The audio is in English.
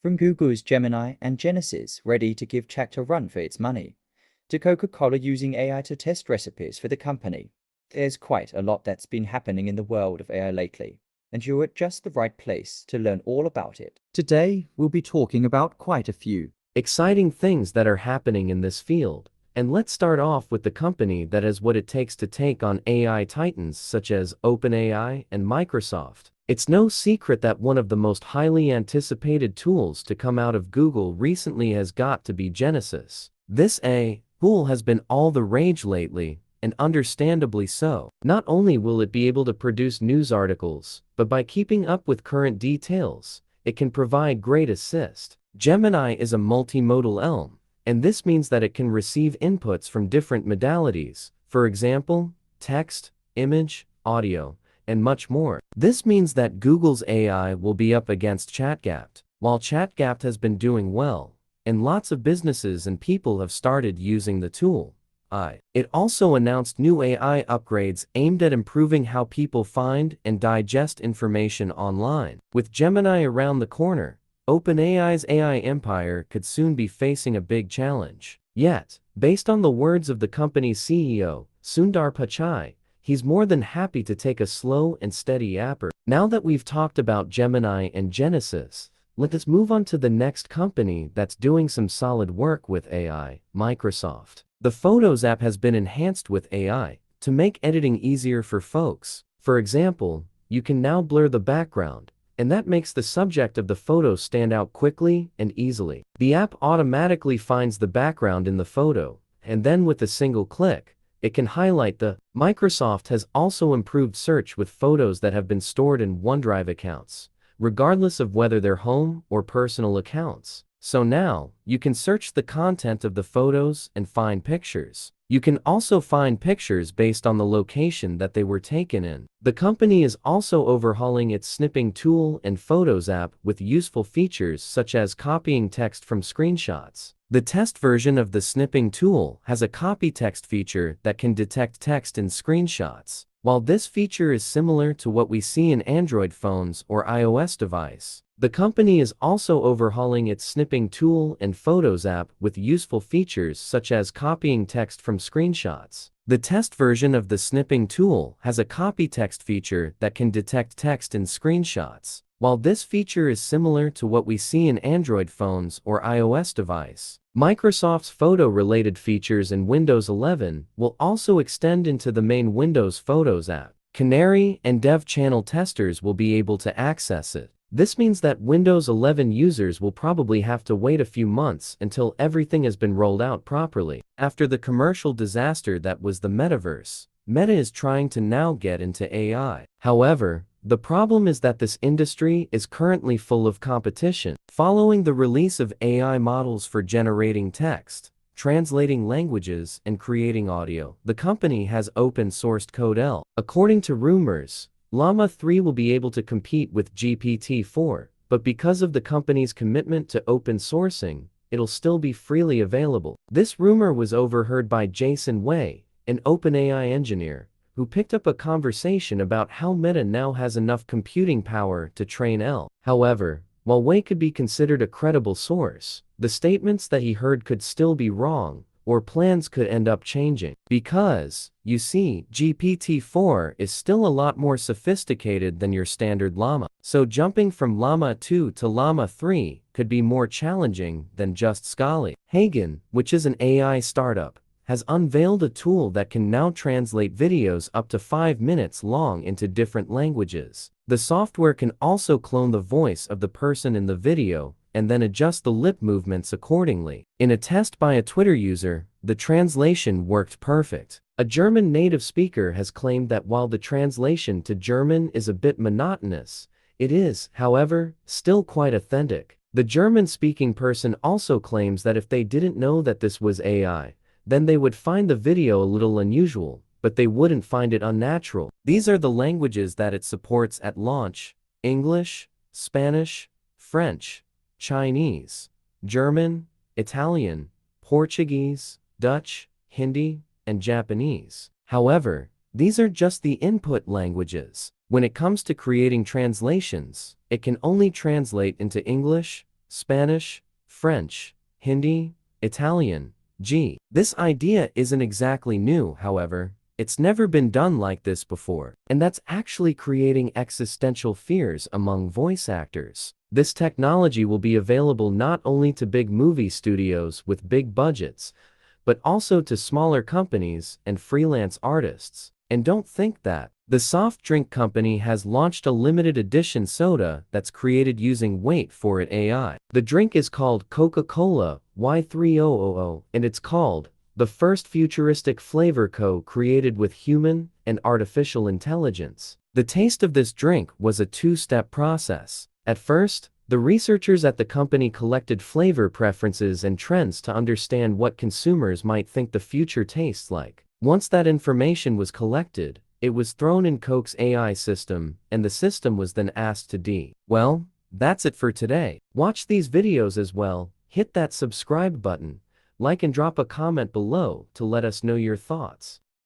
From Google's Gemini and Genesis ready to give Chat a run for its money, to Coca-Cola using AI to test recipes for the company, there's quite a lot that's been happening in the world of AI lately, and you're at just the right place to learn all about it. Today, we'll be talking about quite a few exciting things that are happening in this field. And let's start off with the company that has what it takes to take on AI titans such as OpenAI and Microsoft. It's no secret that one of the most highly anticipated tools to come out of Google recently has got to be Genesis. This AI tool has been all the rage lately, and understandably so. Not only will it be able to produce news articles, but by keeping up with current details, it can provide great assist. Gemini is a multimodal LM, and this means that it can receive inputs from different modalities, for example, text, image, audio, and much more. This means that Google's AI will be up against ChatGPT. While ChatGPT has been doing well, and lots of businesses and people have started using the tool, it also announced new AI upgrades aimed at improving how people find and digest information online. With Gemini around the corner, OpenAI's AI empire could soon be facing a big challenge. Yet, based on the words of the company's CEO, Sundar Pichai, he's more than happy to take a slow and steady approach. Now that we've talked about Gemini and Genesis, let us move on to the next company that's doing some solid work with AI, Microsoft. The Photos app has been enhanced with AI to make editing easier for folks. For example, you can now blur the background, and that makes the subject of the photo stand out quickly and easily. The app automatically finds the background in the photo, and then with a single click, it can highlight the. Microsoft has also improved search with photos that have been stored in OneDrive accounts, regardless of whether they're home or personal accounts. So now, you can search the content of the photos and find pictures. You can also find pictures based on the location that they were taken in. The company is also overhauling its snipping tool and Photos app with useful features such as copying text from screenshots. The test version of the snipping tool has a copy text feature that can detect text in screenshots. While this feature is similar to what we see in Android phones or iOS device, the company is also overhauling its snipping tool and Photos app with useful features such as copying text from screenshots. The test version of the snipping tool has a copy text feature that can detect text in screenshots. While this feature is similar to what we see in Android phones or iOS device, Microsoft's photo-related features in Windows 11 will also extend into the main Windows Photos app. Canary and Dev channel testers will be able to access it. This means that Windows 11 users will probably have to wait a few months until everything has been rolled out properly. After the commercial disaster that was the metaverse, Meta is trying to now get into AI. However, the problem is that this industry is currently full of competition. Following the release of AI models for generating text, translating languages, and creating audio, the company has open-sourced Codel. According to rumors, Llama 3 will be able to compete with GPT-4, but because of the company's commitment to open sourcing, it'll still be freely available. This rumor was overheard by Jason Wei, an OpenAI engineer, who picked up a conversation about how Meta now has enough computing power to train L. However, while Wei could be considered a credible source, the statements that he heard could still be wrong, or plans could end up changing. Because, you see, GPT-4 is still a lot more sophisticated than your standard Llama. So jumping from Llama 2 to Llama 3 could be more challenging than just Scali. Hagen, which is an AI startup, has unveiled a tool that can now translate videos up to 5 minutes long into different languages. The software can also clone the voice of the person in the video and then adjust the lip movements accordingly. In a test by a Twitter user, the translation worked perfect. A German native speaker has claimed that while the translation to German is a bit monotonous, it is, however, still quite authentic. The German-speaking person also claims that if they didn't know that this was AI, then they would find the video a little unusual, but they wouldn't find it unnatural. These are the languages that it supports at launch: English, Spanish, French, Chinese, German, Italian, Portuguese, Dutch, Hindi, and Japanese. However, these are just the input languages. When it comes to creating translations, it can only translate into English, Spanish, French, Hindi, Italian, G. This idea isn't exactly new, however. It's never been done like this before, and that's actually creating existential fears among voice actors. This technology will be available not only to big movie studios with big budgets, but also to smaller companies and freelance artists. And don't think that. The soft drink company has launched a limited edition soda that's created using wait for it AI. The drink is called Coca-Cola Y3000, and it's called the first futuristic flavor co-created with human and artificial intelligence. The taste of this drink was a two-step process. At first, the researchers at the company collected flavor preferences and trends to understand what consumers might think the future tastes like. Once that information was collected, it was thrown in Coke's AI system, and the system was then asked to Well, that's it for today. Watch these videos as well, hit that subscribe button, like and drop a comment below to let us know your thoughts.